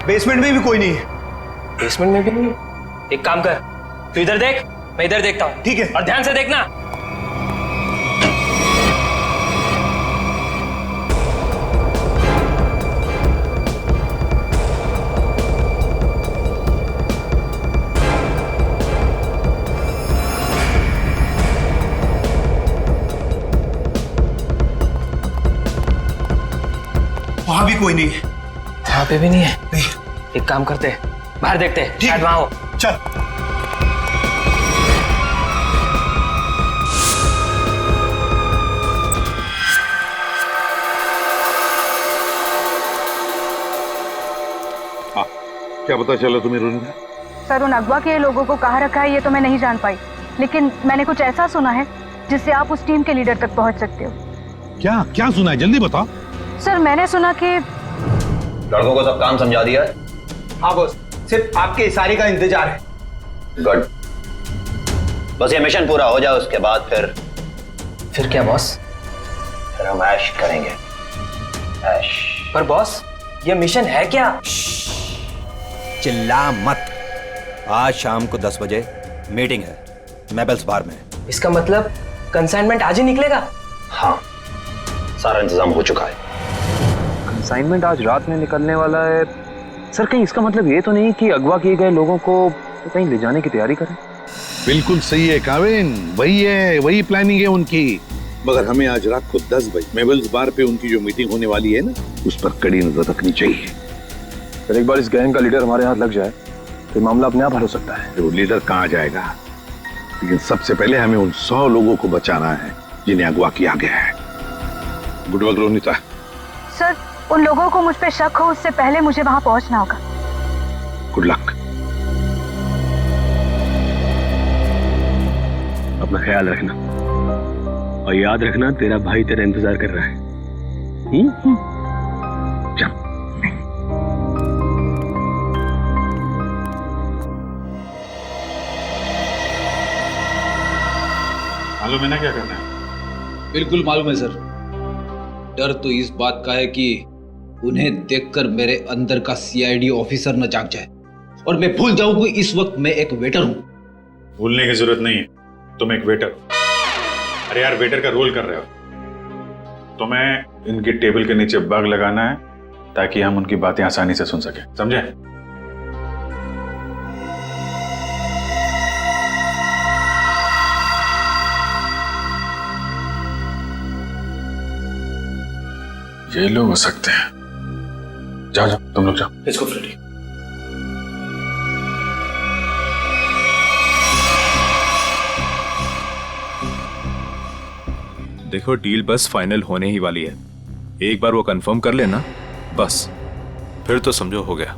Basement में भी कोई नहीं है। बेसमेंट में भी नहीं? एक काम कर, तू इधर देख, मैं इधर देखता हूँ। ठीक है। और ध्यान से देखना। वहां भी कोई नहीं है। वहां पे भी नहीं है? नहीं। एक काम करते हैं, बाहर देखते हैं, शायद वहां हो। चल। हाँ, क्या पता चला तुम्हें रोनिता? सर, उन अगवा के लोगों को कहाँ रखा है ये तो मैं नहीं जान पाई, लेकिन मैंने कुछ ऐसा सुना है जिससे आप उस टीम के लीडर तक पहुंच सकते हो। क्या क्या सुना है, जल्दी बताओ। सर, मैंने सुना कि लड़कों को सब काम समझा दिया है? हाँ बॉस, सिर्फ आपके इशारे का इंतजार है। गुड। बस ये मिशन पूरा हो जाए, उसके बाद फिर क्या बॉस? फिर हम ऐश करेंगे। ऐश। पर बॉस, ये मिशन है क्या? चिल्ला मत। आज शाम को 10 बजे मीटिंग है मेबल्स बार में। इसका मतलब कंसाइनमेंट आज ही निकलेगा? हाँ, सारा इंतजाम हो चुका है। कंसाइनमेंट आज रात में निकलने वाला है। सर, कहीं इसका मतलब ये तो नहीं कि अगवा किए गए लोगों को कहीं ले जाने की तैयारी करें? बिल्कुल सही है काविन, वही प्लानिंग है उनकी। मगर हमें आज रात को 10 बजे मेबल्स बार पे उनकी जो मीटिंग होने वाली है ना, उस पर कड़ी नजर रखनी चाहिए। फिर एक बार इस गैंग का लीडर हमारे हाथ लग जाए तो मामला अपने आप हल हो सकता है। वो लीडर कहाँ जाएगा, लेकिन सबसे पहले हमें उन 100 लोगों को बचाना है जिन्हें अगवा किया गया है। Good work Ronita. सर, उन लोगों को मुझ पे शक हो उससे पहले मुझे वहां पहुंचना होगा। Good luck. अपना ख्याल रखना और याद रखना, तेरा भाई तेरा इंतजार कर रहा है। चल। मालूम है ना क्या करना है? बिल्कुल मालूम है सर। डर तो इस बात का है कि उन्हें देखकर मेरे अंदर का सीआईडी ऑफिसर न जाग जाए और मैं भूल जाऊं कि इस वक्त मैं एक वेटर हूं। भूलने की जरूरत नहीं है, तुम एक वेटर हो। अरे यार, वेटर का रोल कर रहे हो। तुम्हें इनकी टेबल के नीचे बग लगाना है ताकि हम उनकी बातें आसानी से सुन सके, समझे? ये लोग हो सकते हैं। जाओ जाओ, तुम लोग जाओ। इसको फ्रेडी। देखो, डील बस फाइनल होने ही वाली है। एक बार वो कंफर्म कर लेना बस, फिर तो समझो हो गया।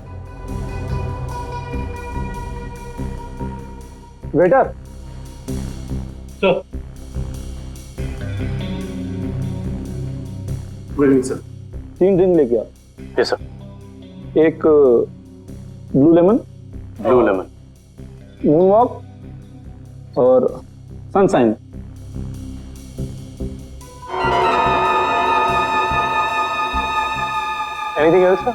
Waiter sir. Good evening sir. 3 drink लेके आ। Yes sir. एक ब्लू लेमन, मून वॉक और सनशाइन। Anything else sir?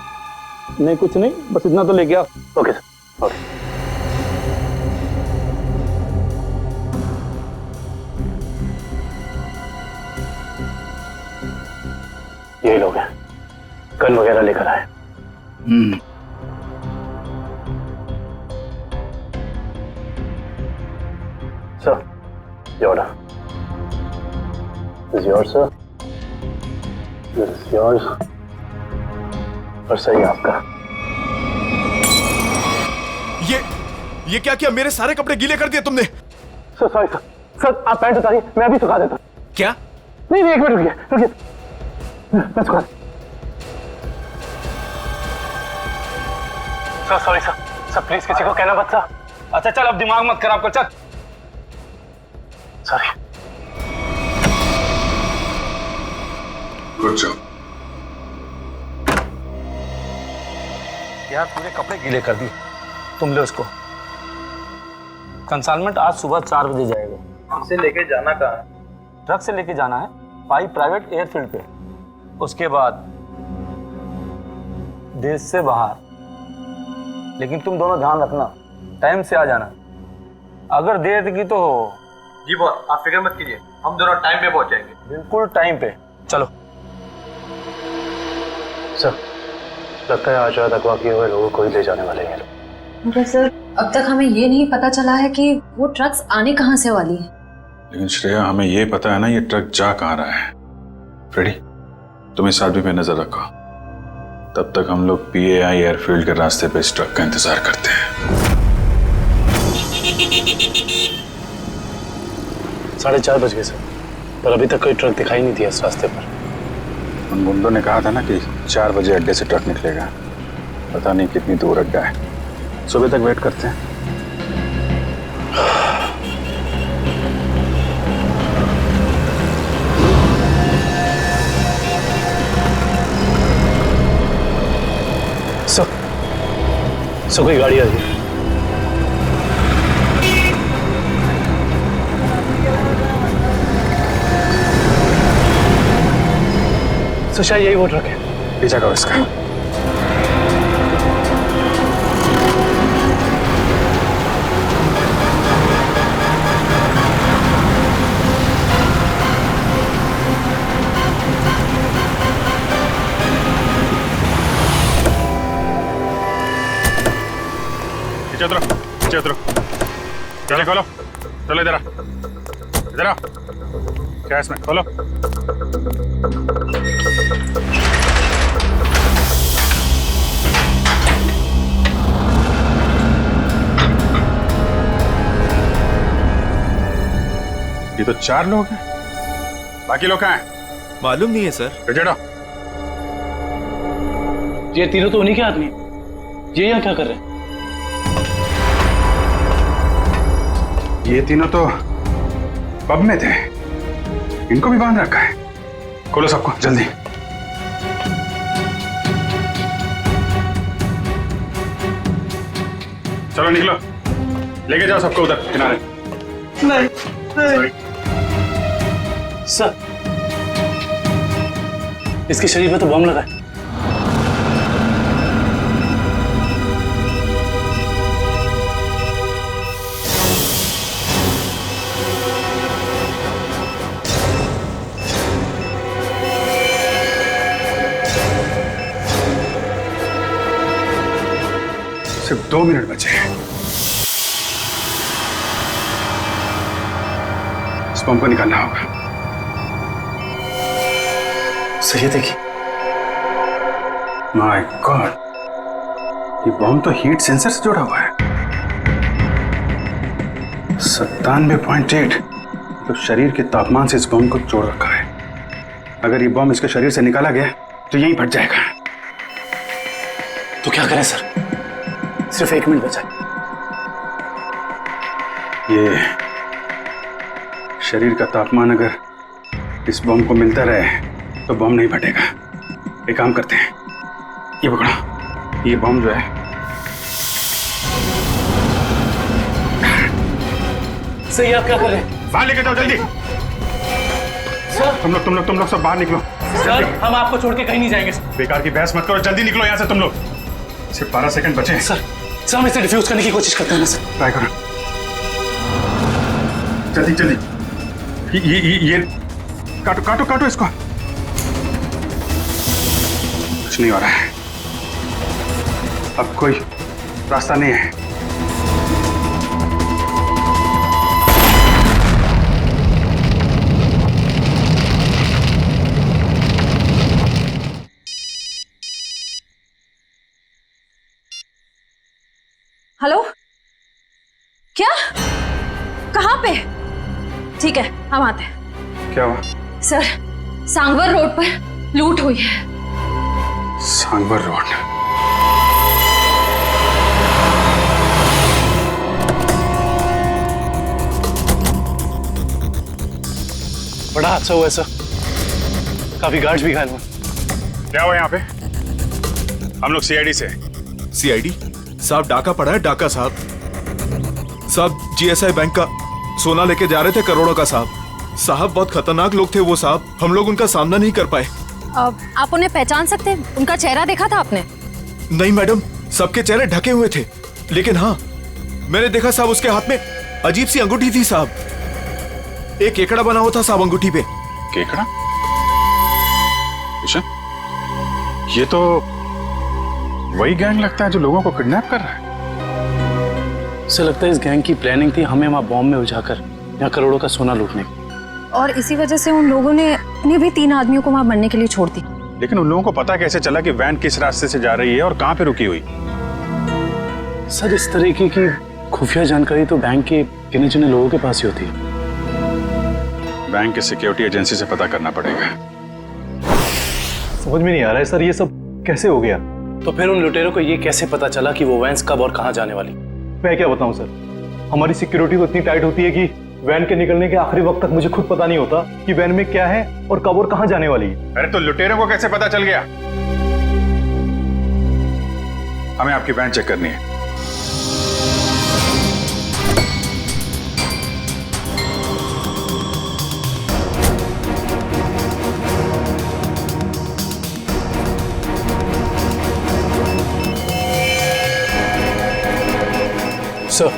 नहीं, कुछ नहीं, बस इतना तो लेके आओ। Okay sir. ओके। यही लोग हैं, गन वगैरह लेकर आए। Sir, your order. This is yours, sir. This is yours. और सही आपका। ये क्या किया? मेरे सारे कपड़े गीले कर दिए तुमने। Sir sorry sir. सर, आप पैंट उतारिए, मैं अभी सुखा देता हूँ। क्या? नहीं, एक मिनट रुकिए। मैं सुखा। Sir sorry sir. Sir please किसी को कहना मत सर। अच्छा चल, अब दिमाग मत खराब कर, चल। सॉरी। Good job. यार, पूरे कपड़े गीले कर दिए। तुम ले उसको। कंसाइनमेंट आज सुबह 4 बजे जाएगा। हमसे लेके जाना कहाँ है? ट्रक से लेके जाना है पाई प्राइवेट एयरफील्ड पे। उसके बाद देश से बाहर लेकिन तुम दोनों ध्यान रखना, टाइम से आ जाना। अगर देर की तो जी बॉस, आप फिक्र मत कीजिए, हम दोनों टाइम पे पहुंच जाएंगे। बिल्कुल टाइम पे। चलो। सर, लगता है आज रात अगवा किए हुए लोगों को ही ले जाने वाले हैं ये लोग। मगर सर, अब तक हमें ये नहीं पता चला है कि वो ट्रक्स आने कहाँ से वाली है। लेकिन श्रेया, हमें ये पता है ना ये ट्रक जा कहाँ रहा है। फ्रेडी, तुम इस आदमी पे नजर रखो, तब तक हम लोग PAI एयरफील्ड के रास्ते पे इस ट्रक का इंतजार करते हैं। 4:30 बज गए सर, पर अभी तक कोई ट्रक दिखाई नहीं दिया इस रास्ते पर। उन गुंडों ने कहा था ना कि 4 बजे अड्डे से ट्रक निकलेगा, पता नहीं कितनी दूर अड्डा है। सुबह तक वेट करते हैं। सर कोई गाड़ी आ रही है। सर शायद यही वो ट्रक है। पीछा करो इसका। पीछे उतरो, चलो खोलो, चलो इधर आ, क्या है इसमें, खोलो। ये तो 4 लोग हैं, बाकी लोग कहाँ हैं? मालूम नहीं है सर। चढ़ो। ये तीनों तो उन्हीं के आदमी हैं। ये यहाँ क्या कर रहे हैं? ये तीनों तो पब में थे, इनको भी बांध रखा है। खोलो सबको जल्दी। चलो निकलो, लेके जाओ सबको उधर किनारे। नहीं। सर, इसके शरीर में तो बम लगा है। सिर्फ 2 मिनट बचे हैं। इस बम को निकालना होगा। सर ये देखिए। माय गॉड, ये बम तो हीट सेंसर से जुड़ा हुआ है। 97.8, तो शरीर के तापमान से इस बम को जोड़ रखा है। अगर ये बम इसके शरीर से निकाला गया तो यहीं फट जाएगा। तो क्या करें सर? सिर्फ 1 मिनट बचा। ये शरीर का तापमान अगर इस बम को मिलता रहे तो बम नहीं फटेगा। एक काम करते हैं, ये पकड़ो, ये बम जो है सही। आप क्या कर रहे हैं? बाहर लेके जाओ जल्दी। सर तुम लोग सब बाहर निकलो। सर, हम आपको छोड़ के कहीं नहीं जाएंगे। बेकार की बहस मत करो, जल्दी निकलो यहाँ से तुम लोग। सिर्फ 12 सेकंड बचे हैं। सर हम इसे डिफ्यूज करने की कोशिश करते हैं ना सर। ट्राई करो जल्दी। ये काटो इसको। कुछ नहीं हो रहा है, अब कोई रास्ता नहीं है। हेलो, क्या? कहाँ पे? ठीक है, हम आते हैं। क्या हुआ? सर, सांगवर रोड पर लूट हुई है। सांगवर रोड? बड़ा हादसा हुआ है सर, काफी गार्ड्स भी घायल हुए। क्या हुआ यहाँ पे? हम लोग CID से। CID साहब, डाका पड़ा है, डाका साहब। GSI बैंक का सोना लेके जा रहे थे, करोड़ों का साहब। बहुत खतरनाक लोग थे वो साहब, हम लोग उनका सामना नहीं कर पाए। आप उन्हें पहचान सकते हैं? उनका चेहरा देखा था आपने? नहीं मैडम, सबके चेहरे ढके हुए थे, लेकिन हाँ, मैंने देखा साहब उसके हाथ में अजीब सी अंगूठी थी साहब। एक केकड़ा बना हुआ था साहब अंगूठी पे। केकड़ा? किशन, ये तो वही गैंग लगता है जो लोगों को किडनैप कर रहा है। ऐसा लगता है इस गैंग की प्लानिंग थी हमें वहां बॉम्ब में उलझाकर यहाँ करोड़ों का सोना लूटने की। और इसी वजह से उन लोगों ने अपने भी 3 आदमियों को वहां मरने के लिए छोड़ दी। लेकिन उन लोगों को पता कैसे चला कि वैन किस रास्ते से जा रही है और कहां पे रुकी हुई? सर, इस तरीके की खुफिया जानकारी तो बैंक के गिने चुने लोगों के पास ही होती है। बैंक के सिक्योरिटी एजेंसी से पता करना पड़ेगा। समझ में नहीं आ रहा है सर, ये सब कैसे हो गया? तो फिर उन लुटेरों को ये कैसे पता चला कि वो वैन कब और कहां जाने वाली? मैं क्या बताऊं सर, हमारी सिक्योरिटी तो इतनी टाइट होती है कि वैन के निकलने के आखिरी वक्त तक मुझे खुद पता नहीं होता कि वैन में क्या है और कब और कहां जाने वाली है। अरे तो लुटेरों को कैसे पता चल गया? हमें आपकी वैन चेक करनी है। सर,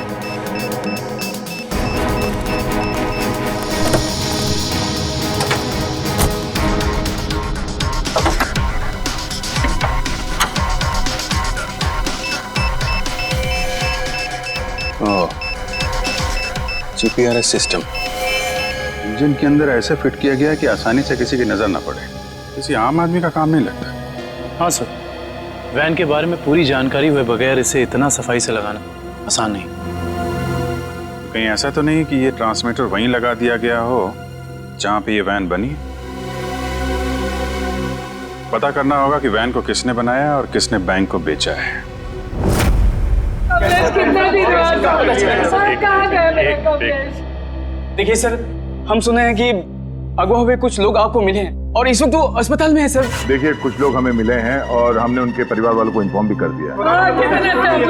जीपीआरएस सिस्टम इंजन के अंदर ऐसे फिट किया गया कि आसानी से किसी की नजर ना पड़े। किसी आम आदमी का काम नहीं लगता। हाँ सर, वैन के बारे में पूरी जानकारी हुए बगैर इसे इतना सफाई से लगाना आसान नहीं। कहीं ऐसा तो नहीं कि ये ट्रांसमीटर वहीं लगा दिया गया हो जहां पे ये वैन बनी? पता करना होगा कि वैन को किसने बनाया और किसने बैंक को बेचा है। देखिए सर, हम सुने हैं कि अगवा हुए कुछ लोग आपको मिले हैं और इस वक्त वो अस्पताल में है सर। देखिए, कुछ लोग हमें मिले हैं और हमने उनके परिवार वालों को इन्फॉर्म भी कर दिया है।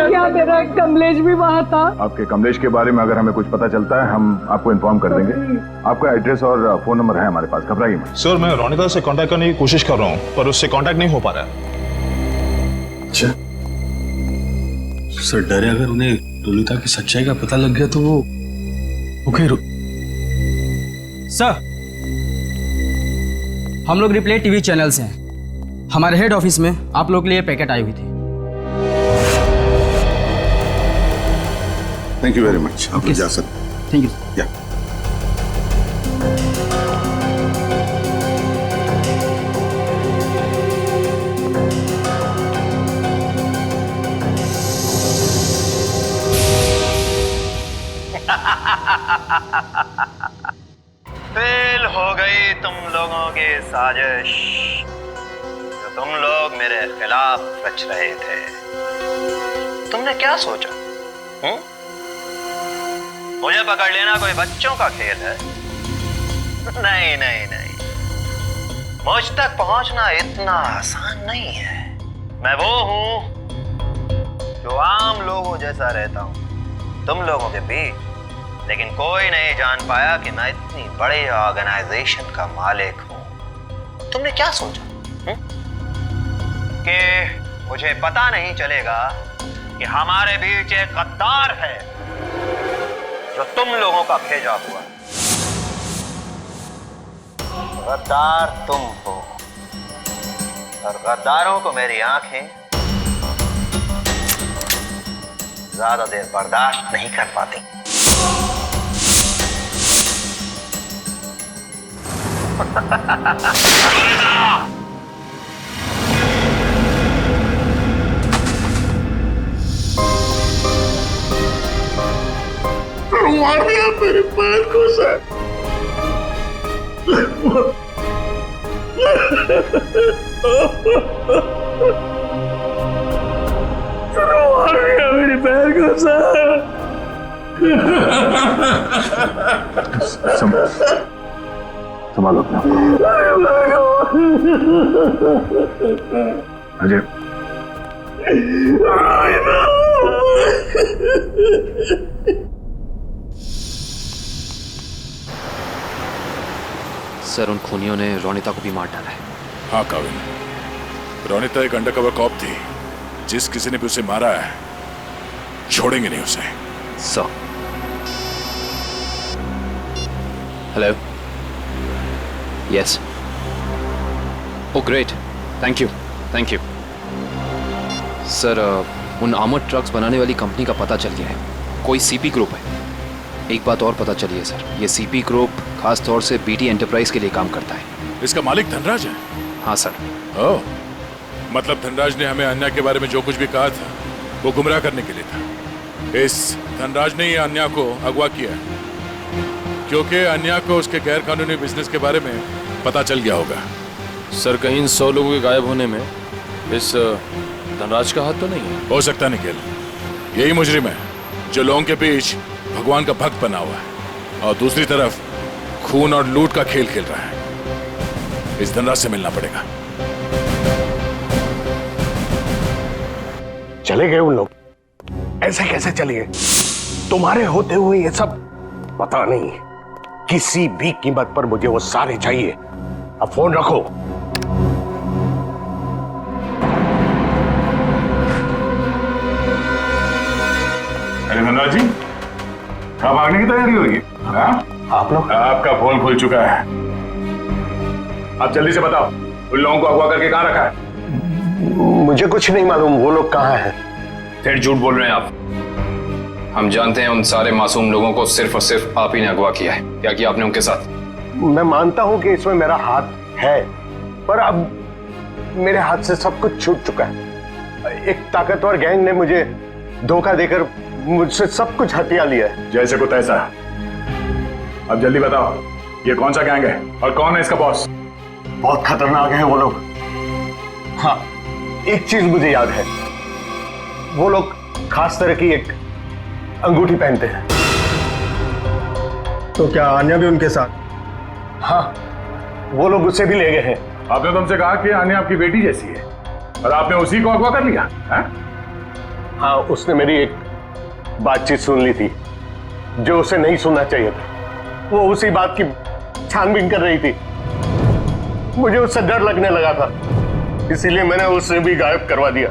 क्या मेरा कमलेश भी वहाँ था? आपके कमलेश के बारे में अगर हमें कुछ पता चलता है हम आपको इन्फॉर्म कर देंगे। आपका एड्रेस और फोन नंबर है हमारे पास, घबराइए मत। सर, मैं रोनिता से कांटेक्ट करने की कोशिश कर रहा हूँ पर उससे कांटेक्ट नहीं हो पा रहा है। अच्छा सर, डरे अगर उन्हें रोनिता की सच्चाई का पता लग गया तो वो सर, हम लोग रिप्ले टीवी चैनल से हैं। हमारे हेड ऑफिस में आप लोग के लिए पैकेट आई हुई थी। Thank you very much. आप जा सकते। Thank you. फेल हो गई तुम लोगों की साजिश जो तुम लोग मेरे खिलाफ रच रहे थे। तुमने क्या सोचा? मुझे पकड़ लेना कोई बच्चों का खेल है? नहीं नहीं नहीं, मुझ तक पहुंचना इतना आसान नहीं है। मैं वो हूं जो आम लोगों जैसा रहता हूं तुम लोगों के बीच, लेकिन कोई नहीं जान पाया कि मैं इतनी बड़े ऑर्गेनाइजेशन का मालिक हूं। तुमने क्या सोचा कि मुझे पता नहीं चलेगा कि हमारे बीच एक गद्दार है जो तुम लोगों का भेजा हुआ? गद्दार तुम हो और गद्दारों को मेरी आंखें ज्यादा देर बर्दाश्त नहीं कर पाती। मारिया मेरे पैर को सर। मारिया मेरे पैर को सर। संभालो अपने आप को। अजय, सर, उन खूनियों ने रोनिता को भी मार डाला है। हाँ काविन, रोनिता एक अंडरकवर कॉप थी जिस किसी ने भी उसे मारा है छोड़ेंगे नहीं उसे। Sir hello, yes, oh great, thank you thank you. Sir उन आर्मर्ड ट्रक्स बनाने वाली कंपनी का पता चल गया है, कोई सीपी ग्रुप है। एक बात और पता चली है सर, ये सीपी ग्रुप खास तौर से बीटी एंटरप्राइज के लिए काम करता है। इसका मालिक धनराज है? हाँ सर। ओह, मतलब धनराज ने हमें अन्या के बारे में जो कुछ भी कहा था वो गुमराह करने के लिए था। इस धनराज ने ही अन्या को अगवा किया है, क्योंकि अन्या को उसके गैर कानूनी बिजनेस के बारे में पता चल गया होगा। सर कहीं इन 100 लोगों के गायब होने में इस धनराज का हाथ तो नहीं है? हो सकता निखिल, यही मुजरिम है जो लोगों के बीच भगवान का भक्त बना हुआ है और दूसरी तरफ खून और लूट का खेल खेल रहा है। इस धनराज से मिलना पड़ेगा। चले गए उन लोग? ऐसे कैसे चले गए? तुम्हारे होते हुए ये सब पता नहीं। किसी भी कीमत पर मुझे वो सारे चाहिए। अब फोन रखो। अरे धनराज जी, कहाँ भागने की तैयारी हो रही है? आप लोग? आपका फोन खुल चुका है। आप जल्दी से बताओ, उन लोगों को अगवा करके कहाँ रखा है? मुझे कुछ नहीं मालूम वो लोग कहाँ हैं। फिर झूठ बोल रहे हैं आप। हम जानते हैं उन सारे मासूम लोगों को सिर्फ और सिर्फ आप ही ने अगवा किया है। क्या किया आपने उनके साथ? मैं मानता हूं कि इसमें मेरा हाथ है, पर अब मेरे हाथ से सब कुछ छूट चुका है। एक ताकतवर गैंग ने मुझे धोखा देकर मुझसे सब कुछ हथिया लिया है। जैसे को तैसा। अब जल्दी बताओ, ये कौन सा गैंग है और कौन है इसका बॉस? बहुत खतरनाक है वो लोग। हाँ, एक चीज मुझे याद है, वो लोग खास तरह की एक अंगूठी पहनते हैं। तो क्या आन्या भी उनके साथ? हाँ, वो लोग उसे भी ले गए हैं। आपने तुमसे कहा कि आन्या आपकी बेटी जैसी है और आपने उसी को अगवा कर लिया है? हाँ, उसने मेरी एक बातचीत सुन ली थी जो उसे नहीं सुनना चाहिए था। वो उसी बात की छानबीन कर रही थी। मुझे उससे डर लगने लगा था, इसीलिए मैंने उसे भी गायब करवा दिया।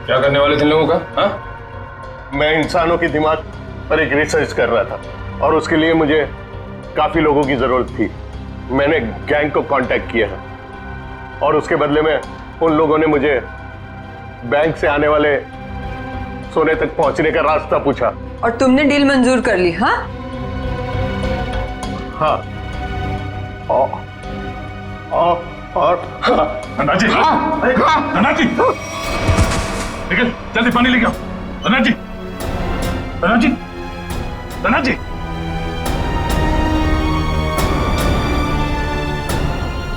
क्या करने वाले थे लोगों का? हाँ? मैं इंसानों के दिमाग पर एक रिसर्च कर रहा था और उसके लिए मुझे काफी लोगों की जरूरत थी। मैंने गैंग को कांटेक्ट किया है और उसके बदले में उन लोगों ने मुझे बैंक से आने वाले सोने तक पहुंचने का रास्ता पूछा। और तुमने डील मंजूर कर ली? हाँ हाँ। और धनराज जी, धनराज जी, निकल जल्दी पानी लेके आओ। धनराज जी, धनराज जी, धनराज जी।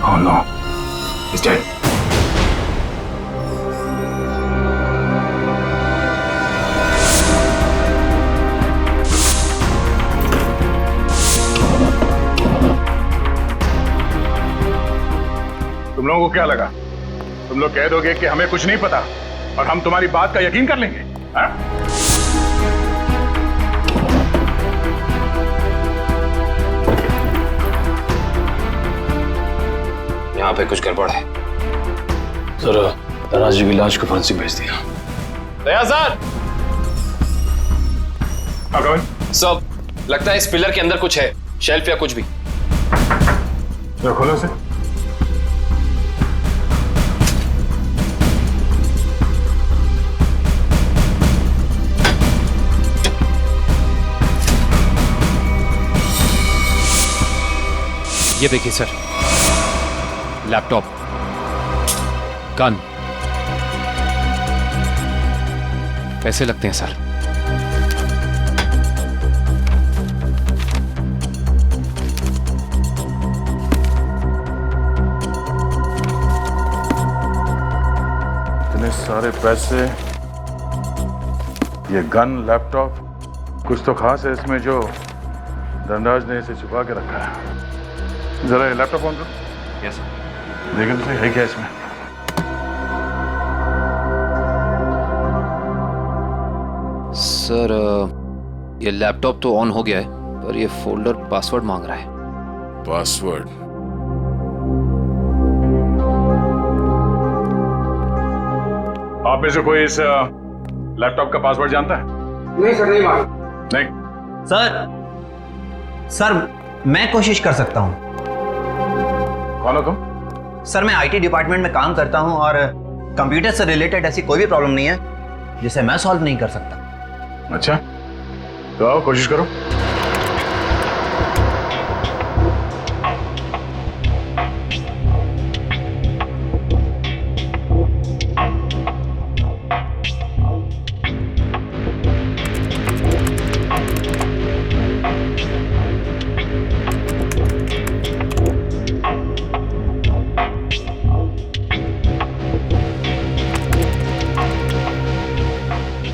Oh no, he's dead. तुम लोगों को क्या लगा? तुम लोग कह दोगे कि हमें कुछ नहीं पता और हम तुम्हारी बात का यकीन कर लेंगे? हाँ? यहाँ पे कुछ गड़बड़ है। सर, धनराज जी की लाश को फांसी भेज दिया। दया सर, सब लगता है इस पिलर के अंदर कुछ है, शेल्फ या कुछ भी। तो खोलो से। ये देखिए सर, लैपटॉप, गन, पैसे लगते हैं सर। इतने सारे पैसे, ये गन, लैपटॉप, कुछ तो खास है इसमें जो धनराज ने इसे छुपा के रखा है। जरा ये लैपटॉप ऑन करो। Yes sir. देखो तो सही है क्या इसमें। सर ये लैपटॉप तो ऑन हो गया है, पर ये फोल्डर पासवर्ड मांग रहा है। पासवर्ड? आप आप में से कोई इस लैपटॉप का पासवर्ड जानता है? नहीं सर, नहीं मालूम। नहीं सर मैं कोशिश कर सकता हूं। कौन हो तुम? सर मैं आईटी डिपार्टमेंट में काम करता हूं और कंप्यूटर से रिलेटेड ऐसी कोई भी प्रॉब्लम नहीं है जिसे मैं सॉल्व नहीं कर सकता। अच्छा, तो आओ कोशिश करो।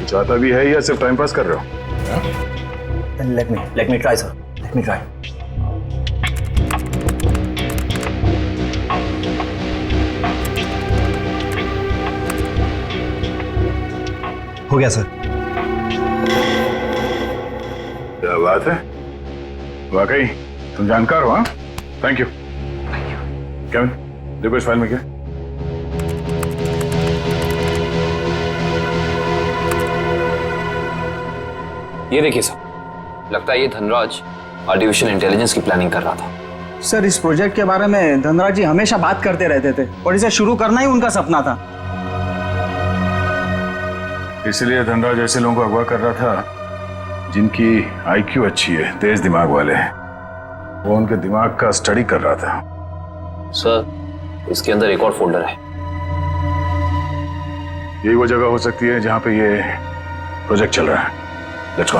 चाहता भी है या सिर्फ टाइम पास कर रहे हो? Let me try, sir. Let me try. हो गया सर। क्या बात है, वाकई तुम जानकार हो। हाँ, थैंक यू। केविन, देखो इस फाइल में क्या। ये देखिए सर, लगता है ये धनराज आर्टिफिशियल इंटेलिजेंस की प्लानिंग कर रहा था। सर इस प्रोजेक्ट के बारे में धनराज जी हमेशा बात करते रहते थे और इसे शुरू करना ही उनका सपना था। इसलिए धनराज ऐसे लोगों को अगवा कर रहा था जिनकी आईक्यू अच्छी है, तेज दिमाग वाले हैं। वो उनके दिमाग का स्टडी कर रहा था। सर इसके अंदर एक और फोल्डर है। यही वो जगह हो सकती है जहां पे ये प्रोजेक्ट चल रहा है। Let's go.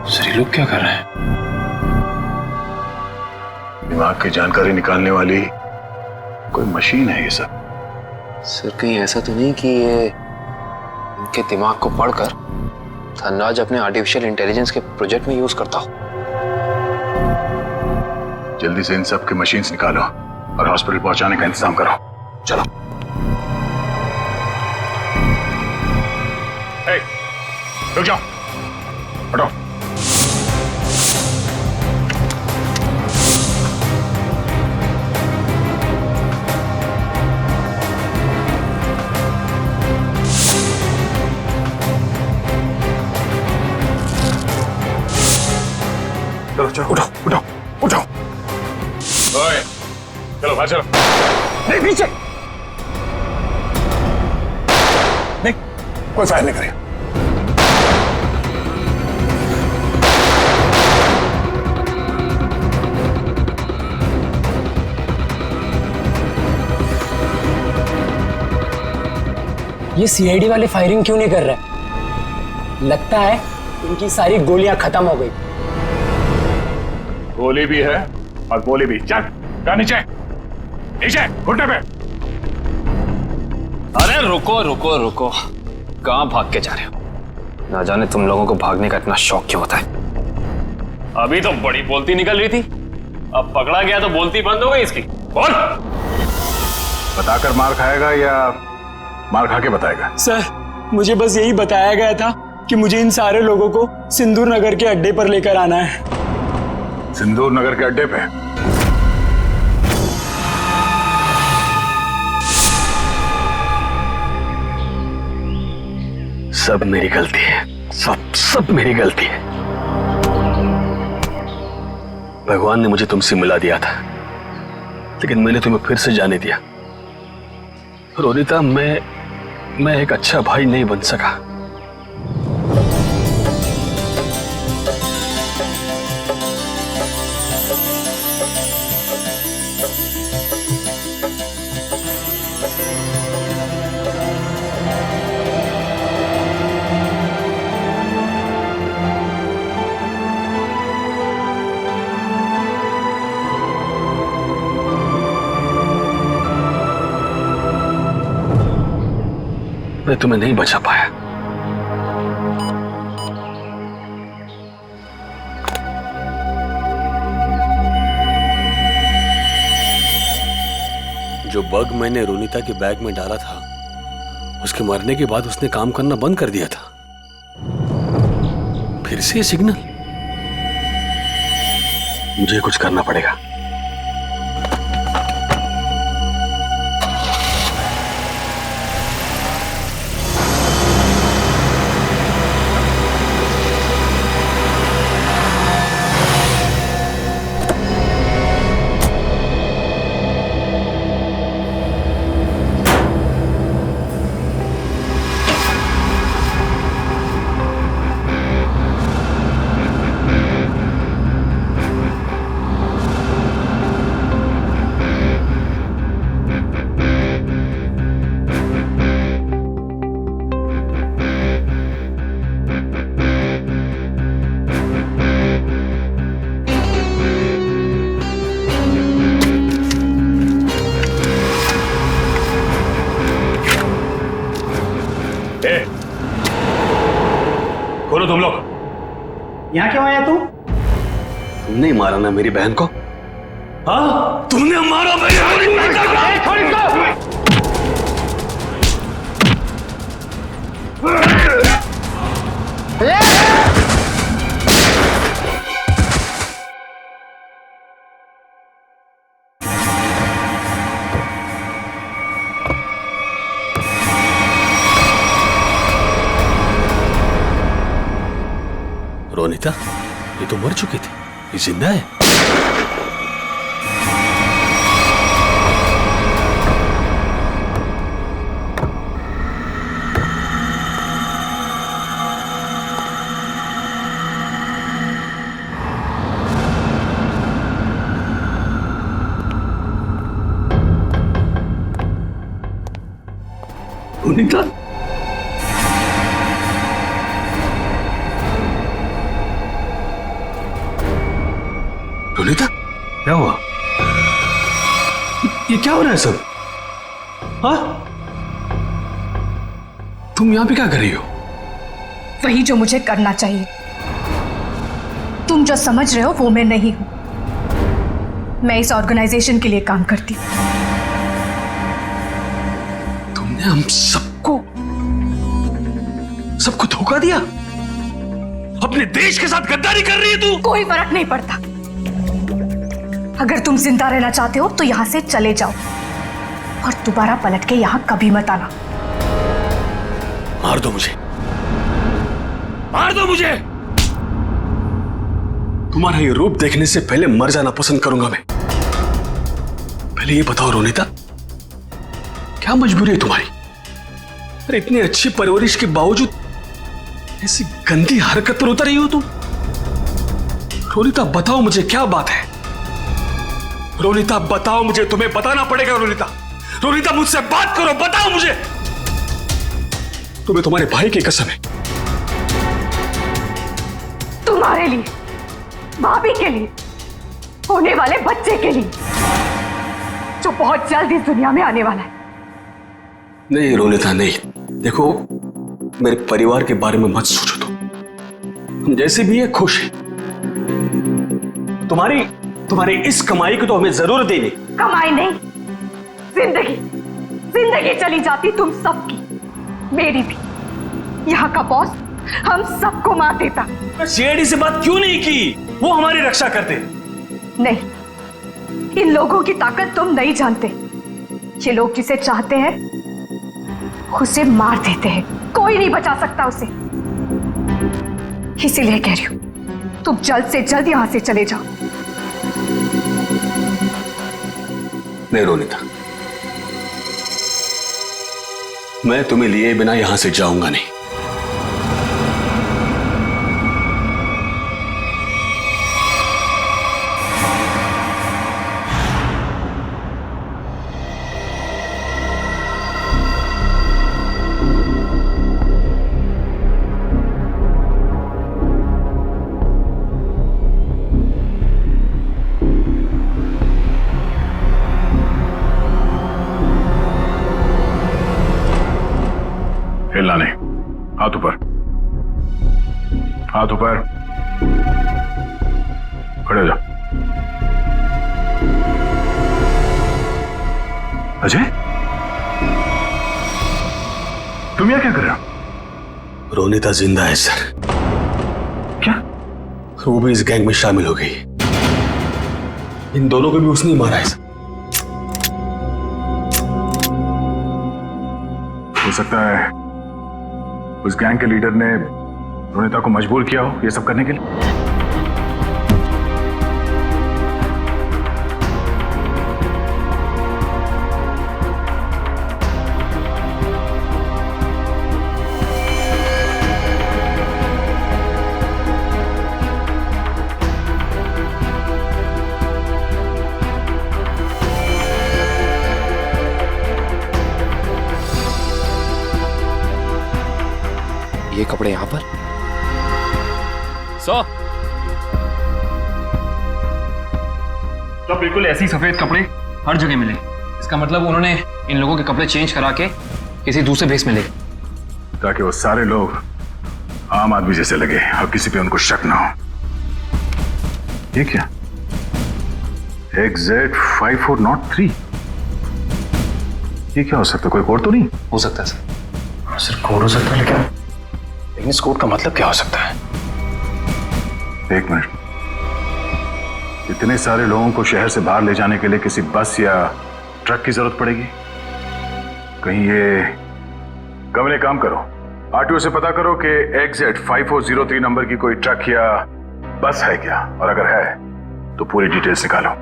सर ये लोग क्या कर रहे हैं? दिमाग की जानकारी निकालने वाली कोई मशीन है ये सब। सर कहीं ऐसा तो नहीं कि ये इनके दिमाग को पढ़कर धनराज अपने आर्टिफिशियल इंटेलिजेंस के प्रोजेक्ट में यूज करता हो? जल्दी से इन सब के मशीन्स निकालो और हॉस्पिटल पहुंचाने का इंतजाम करो। चलो। रुक जाओ, हटो। चलो चलो, उठो उठो उठो। ओए, चलो बाहर चलो। नहीं पीछे। नहीं, कोई फायर नहीं करेगा। ये सीआईडी वाले फायरिंग क्यों नहीं कर रहे? लगता है इनकी सारी गोलियां खत्म हो गई। गोली भी है और गोली भी। चल का नीचे नीचे घुटने पे। अरे रुको रुको रुको, कहां भाग के जा रहे हो? ना जाने तुम लोगों को भागने का इतना शौक क्यों होता है। अभी तो बड़ी बोलती निकल रही थी, अब पकड़ा गया तो बोलती बंद हो गई इसकी। बोल। बताकर मार खाएगा या मार खा के बताएगा? सर मुझे बस यही बताया गया था कि मुझे इन सारे लोगों को सिंदूर नगर के अड्डे पर लेकर आना है। सिंदूर नगर के अड्डे पे? सब मेरी गलती है, सब मेरी गलती है। भगवान ने मुझे तुमसे मिला दिया था, लेकिन मैंने तुम्हें फिर से जाने दिया। रोनिता, मैं एक अच्छा भाई नहीं बन सका। मैं तुम्हें नहीं बचा पाया। जो बग मैंने रोनिता के बैग में डाला था उसके मरने के बाद उसने काम करना बंद कर दिया था। फिर से सिग्नल। मुझे कुछ करना पड़ेगा। खोलो तुम लोग। यहाँ क्यों आया तू? तुमने मारा ना मेरी बहन को? हाँ, तुमने मारा मेरी बहन रोनिता, ये तो मर चुकी थी, ये जिंदा है। रोनिता, रोनिता, क्या हुआ? ये क्या हो रहा है सब? हाँ? तुम यहां पे क्या कर रही हो? वही जो मुझे करना चाहिए। तुम जो समझ रहे हो वो मैं नहीं हूं। मैं इस ऑर्गेनाइजेशन के लिए काम करती हूं। तुमने हम सबको धोखा दिया? अपने देश के साथ गद्दारी कर रही है तू? कोई फर्क नहीं पड़ता। अगर तुम जिंदा रहना चाहते हो तो यहां से चले जाओ और दोबारा पलट के यहां कभी मत आना। मार दो मुझे, मार दो मुझे। तुम्हारा ये रूप देखने से पहले मर जाना पसंद करूंगा मैं। पहले ये बताओ रोनिता, क्या मजबूरी है तुम्हारी? अरे इतनी अच्छी परवरिश के बावजूद ऐसी गंदी हरकत पर उतर रही हो तुम? रोनिता बताओ मुझे, क्या बात है? रोनिता बताओ मुझे, तुम्हें बताना पड़ेगा। रोनिता, रोनिता मुझसे बात करो, बताओ मुझे। तुम्हें तुम्हारे भाई की कसम है। तुम्हारे लिए, भाभी के लिए, होने वाले बच्चे के लिए जो बहुत जल्द इस दुनिया में आने वाला है। नहीं रोनिता नहीं, देखो मेरे परिवार के बारे में मत सोचो। तुम हम जैसे भी है खुश है। तुम्हारी इस कमाई को तो हमें जरूरत ही नहीं। कमाई नहीं, जिंदगी चली जाती तुम सबकी, मेरी भी। यहाँ का बॉस हम सबको मार देता। सीआईडी से बात क्यों नहीं की? वो हमारी रक्षा करते। नहीं, इन लोगों की ताकत तुम नहीं जानते। ये लोग जिसे चाहते हैं उसे मार देते हैं, कोई नहीं बचा सकता उसे। इसीलिए कह रही हूं, तुम जल्द से जल्द यहां से चले जाओ। नहीं रोनिता, मैं तुम्हें लिए बिना यहां से जाऊंगा नहीं। हिलना नहीं, हाथ ऊपर, हाथ ऊपर, खड़े हो जाओ। अजय, तुम यहाँ क्या कर रहे हो? रोनिता जिंदा है सर। क्या? वो भी इस गैंग में शामिल हो गई। इन दोनों को भी उसने ही मारा है सर। हो सकता है उस गैंग के लीडर ने रोनिता को मजबूर किया हो ये सब करने के लिए। ये कपड़े यहां पर सो तो बिल्कुल ऐसे ही सफेद कपड़े हर जगह मिले। इसका मतलब उन्होंने इन लोगों के कपड़े चेंज करा के किसी दूसरे भेस में ले, ताकि वो सारे लोग आम आदमी जैसे लगे और किसी पे उनको शक ना हो। ये क्या? XZ5403 ये क्या हो सकता है? कोई कोड तो नहीं हो सकता है सर। सर कोड हो सकता है, लेकिन इस कोड का मतलब क्या हो सकता है? एक मिनट, इतने सारे लोगों को शहर से बाहर ले जाने के लिए किसी बस या ट्रक की जरूरत पड़ेगी। कहीं ये कमरे काम करो, आरटीओ से पता करो कि XZ5403 नंबर की कोई ट्रक या बस है क्या, और अगर है तो पूरी डिटेल्स निकालो।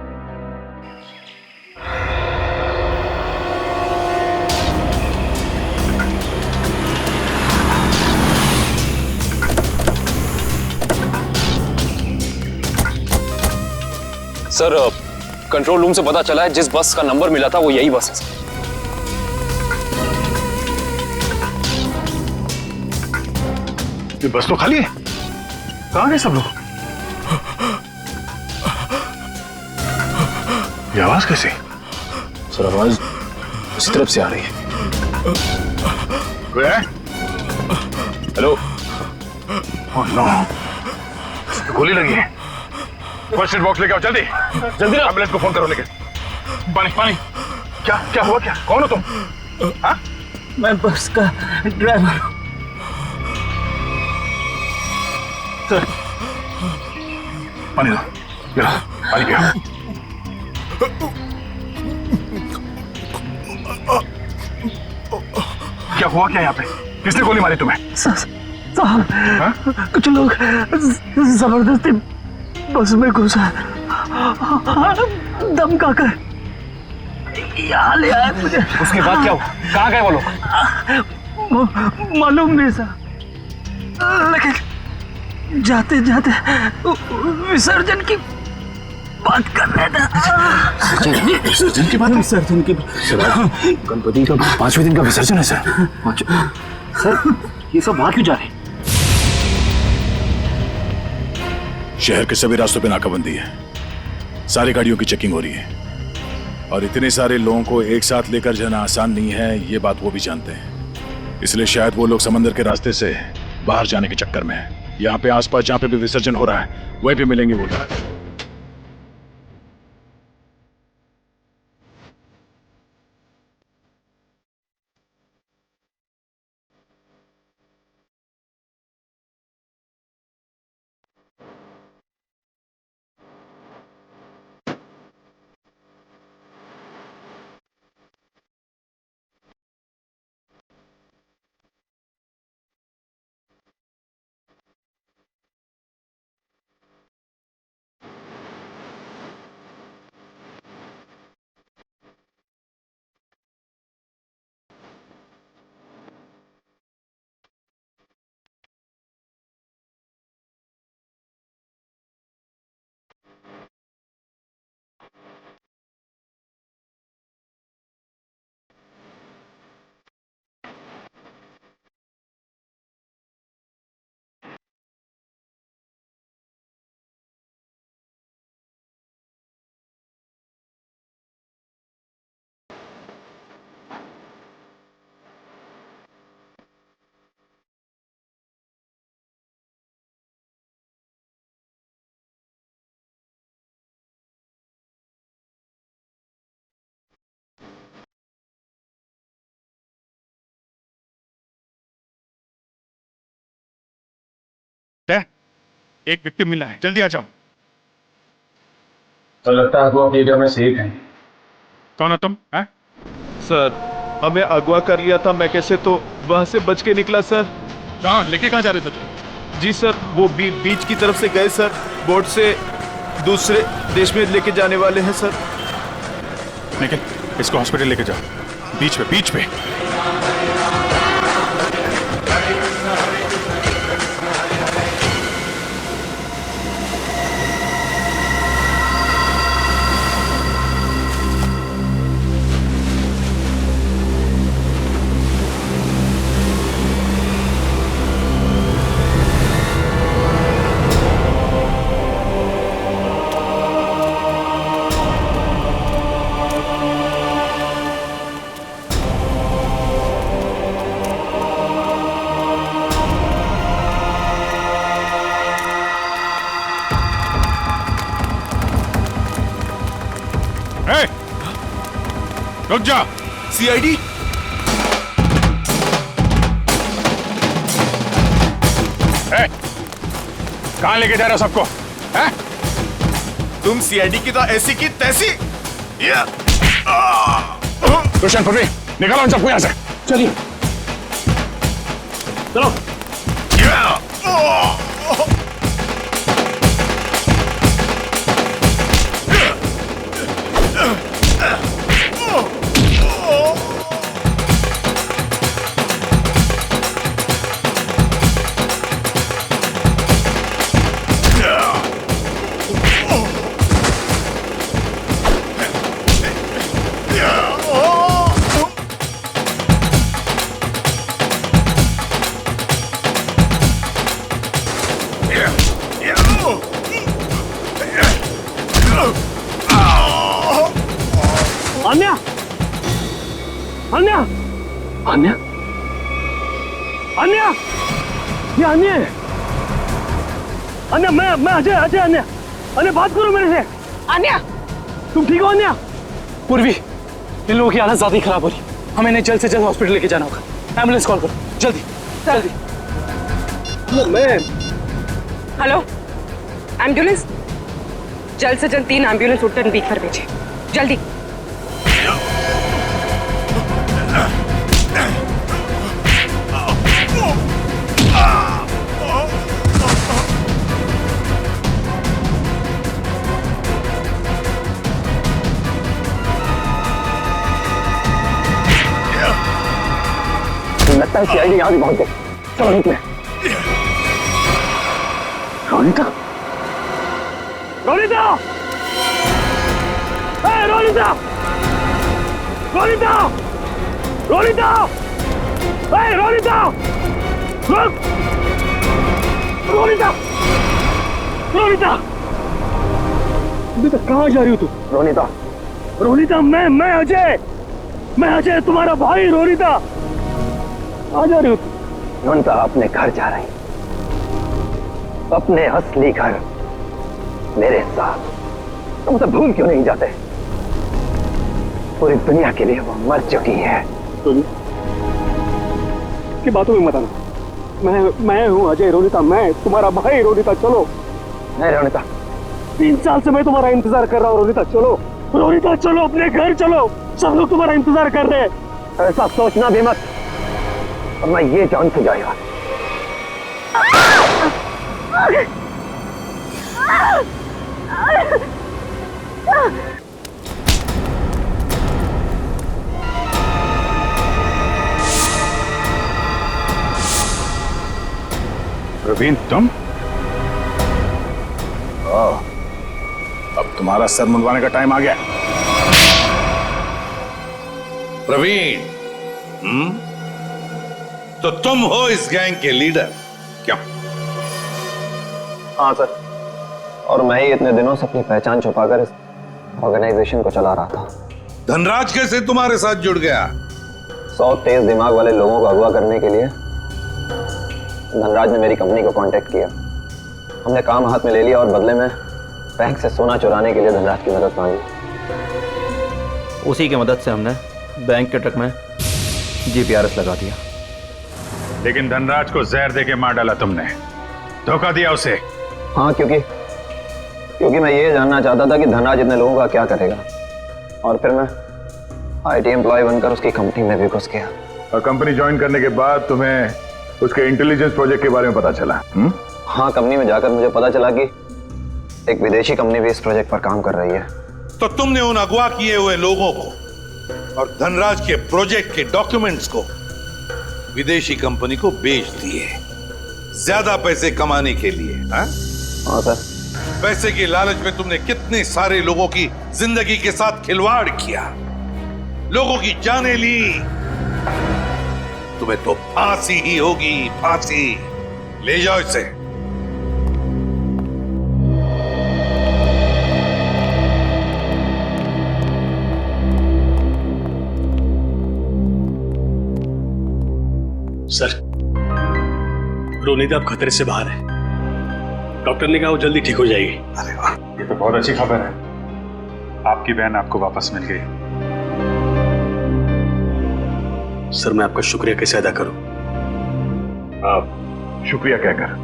सर कंट्रोल रूम से पता चला है जिस बस का नंबर मिला था वो यही बस है सर। ये बस तो खाली है, कहां गए सब लोग? ये आवाज कैसी? सर आवाज उसी तरफ से आ रही है। कोई है? हेलो। ओह नो, गोली लगी है। फर्स्ट एड बॉक्स लेके आओ जल्दी जल्दी। एम्बुलेंस को फोन करो। लेके पानी पानी। क्या क्या हुआ? क्या कौन हो तुम? हाँ? मैं बस का ड्राइवर हूं सर। पानी दो, ये लो, पानी पियो। क्या हुआ क्या यहाँ पे? किसने गोली मारी तुम्हें? साहब कुछ लोग जबरदस्ती बस में घुसा धमका कर यहाँ ले आए मुझे। उसके बाद क्या हुआ? कहाँ गए वो लोग? मालूम नहीं साहब, लेकिन जाते जाते विसर्जन की बात कर रहे थे। विसर्जन की बात? विसर्जन की गणपति का 5वें दिन का विसर्जन है सर। सर ये सब वहां क्यों जा रहे हैं? शहर के सभी रास्तों पे नाकाबंदी है, सारी गाड़ियों की चेकिंग हो रही है, और इतने सारे लोगों को एक साथ लेकर जाना आसान नहीं है, ये बात वो भी जानते हैं। इसलिए शायद वो लोग समंदर के रास्ते से बाहर जाने के चक्कर में हैं। यहाँ पे आसपास जहाँ पे भी विसर्जन हो रहा है वहीं पे मिलेंगे वो लोग। एक व्यक्ति मिला है, जल्दी आ जाओ। तो लगता है वो एरिया में सेफ है। कौन हो तुम? है? सर हमें अगवा कर लिया था मैं कैसे तो वहां से बच के निकला सर। कहाँ लेके कहाँ जा रहे थे तुम? जी सर वो बीच की तरफ से गए सर, बोट से दूसरे देश में लेके जाने वाले हैं सर। लेकिन इसको हॉस्पिटल लेके जाओ, बीच पे। रुक जा। सीआईडी कहाँ लेके जा रहे हो सबको? हैं? तुम सीआईडी की तो ऐसी की तैसी। दुष्यंत पृथ्वी निकालो उन सबको यहाँ से। चलिए चलो। अन्या अन्या अन्या अन्या ये अन्य है। अन्या मैं अजय अन्या अन्या बात करो मेरे से। अन्या तुम ठीक हो? अन्या पूर्वी इन लोगों की हालत ज्यादा ही खराब हो रही, हमें इन्हें जल्द से जल्द हॉस्पिटल लेके जाना होगा। एम्बुलेंस कॉल करो जल्दी जल्दी। मैं हेलो एम्बुलेंस, जल्द से जल्द 3 एम्बुलेंस उत्तर बीच पर भेजे जल्दी। लगता है सीआईडी यहाँ भी पहुंच गई। चलो निकले। रोनिता रोनिता रोनिता रोनिता रोनिता रोनिता रुक। रोनिता रोनिता बेटा कहाँ जा रही हो तू? रोनिता रोनिता मैं अजय तुम्हारा भाई। रोनिता आ जा रही हो तू? रोनिता अपने घर जा रही, अपने असली घर मेरे साथ। तुम तो भूल क्यों नहीं जाते? पूरी दुनिया के लिए वो मर चुकी है। की बातों में मत आना। मैं हूँ अजय। रोनिता मैं तुम्हारा भाई। रोनिता चलो। नहीं रोनिता, 3 साल से मैं तुम्हारा इंतजार कर रहा हूँ। रोनिता चलो, रोनिता चलो, अपने घर चलो। सब लोग तुम्हारा इंतजार कर रहे हैं। ऐसा सोचना भी मत, और मैं ये जान से जाएगा। प्रवीण तुम? अब तुम्हारा सर मुंडवाने का टाइम आ गया। प्रवीण, तो तुम हो इस गैंग के लीडर? क्या? हाँ सर, और मैं ही इतने दिनों से अपनी पहचान छुपाकर इस ऑर्गेनाइजेशन को चला रहा था। धनराज कैसे तुम्हारे साथ जुड़ गया? 100 तेज दिमाग वाले लोगों को अगवा करने के लिए धनराज ने मेरी कंपनी को कांटेक्ट किया। हमने काम हाथ में ले लिया और बदले में बैंक से सोना चुराने के लिए धनराज की मदद मांगी। उसी की मदद से हमने बैंक के ट्रक में जीपीआरएस लगा दिया। लेकिन धनराज को जहर देके मार डाला तुमने, धोखा दिया उसे। हाँ, क्योंकि मैं ये जानना चाहता था कि धनराज इतने लोगों का क्या करेगा, और फिर मैं आईटी एम्प्लॉय बनकर उसकी कंपनी में भी घुस गया। और कंपनी ज्वाइन करने के बाद तुम्हें उसके इंटेलिजेंस प्रोजेक्ट के बारे में पता चला? हाँ, कंपनी में जाकर मुझे पता चला कि एक विदेशी कंपनी भी इस प्रोजेक्ट पर काम कर रही है। तो तुमने उन अगवा किए हुए लोगों को और धनराज के प्रोजेक्ट के डॉक्यूमेंट्स को विदेशी कंपनी को बेच दिए, ज्यादा पैसे कमाने के लिए। हाँ सर। पैसे की लालच में तुमने कितने सारे लोगों की जिंदगी के साथ खिलवाड़ किया, लोगों की जानें ली। तुम्हें तो फांसी ही होगी, फांसी। ले जाओ इसे। सर, रोनिता अब खतरे से बाहर है। डॉक्टर ने कहा वो जल्दी ठीक हो जाएगी। अरे वाह, ये तो बहुत अच्छी खबर है। आपकी बहन आपको वापस मिल गई। सर, मैं आपका शुक्रिया कैसे अदा करूं? आप शुक्रिया क्या कर?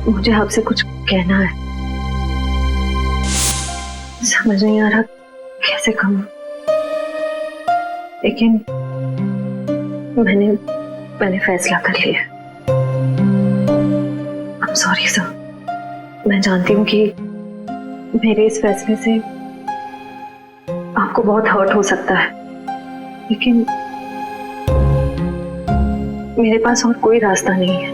मुझे आपसे कुछ कहना है, समझ नहीं आ रहा कैसे कहूं, लेकिन मैंने फैसला कर लिया। I'm sorry सर, मैं जानती हूँ कि मेरे इस फैसले से आपको बहुत हर्ट हो सकता है, लेकिन मेरे पास और कोई रास्ता नहीं है।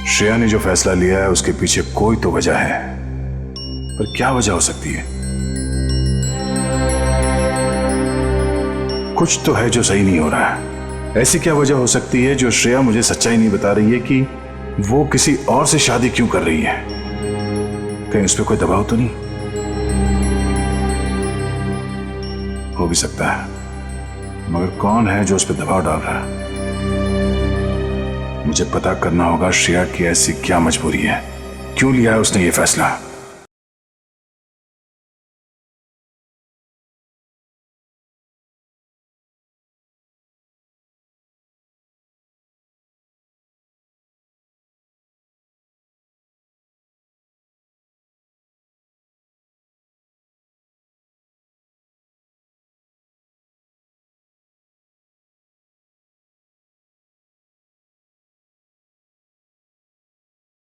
श्रेया ने जो फैसला लिया है उसके पीछे कोई तो वजह है, पर क्या वजह हो सकती है? कुछ तो है जो सही नहीं हो रहा है। ऐसी क्या वजह हो सकती है जो श्रेया मुझे सच्चाई नहीं बता रही है कि वो किसी और से शादी क्यों कर रही है? कहीं उस पर कोई दबाव तो नहीं? हो भी सकता है, मगर कौन है जो उस पर दबाव डाल रहा है? मुझे पता करना होगा श्रेया की ऐसी क्या मजबूरी है, क्यों लिया है उसने ये फैसला।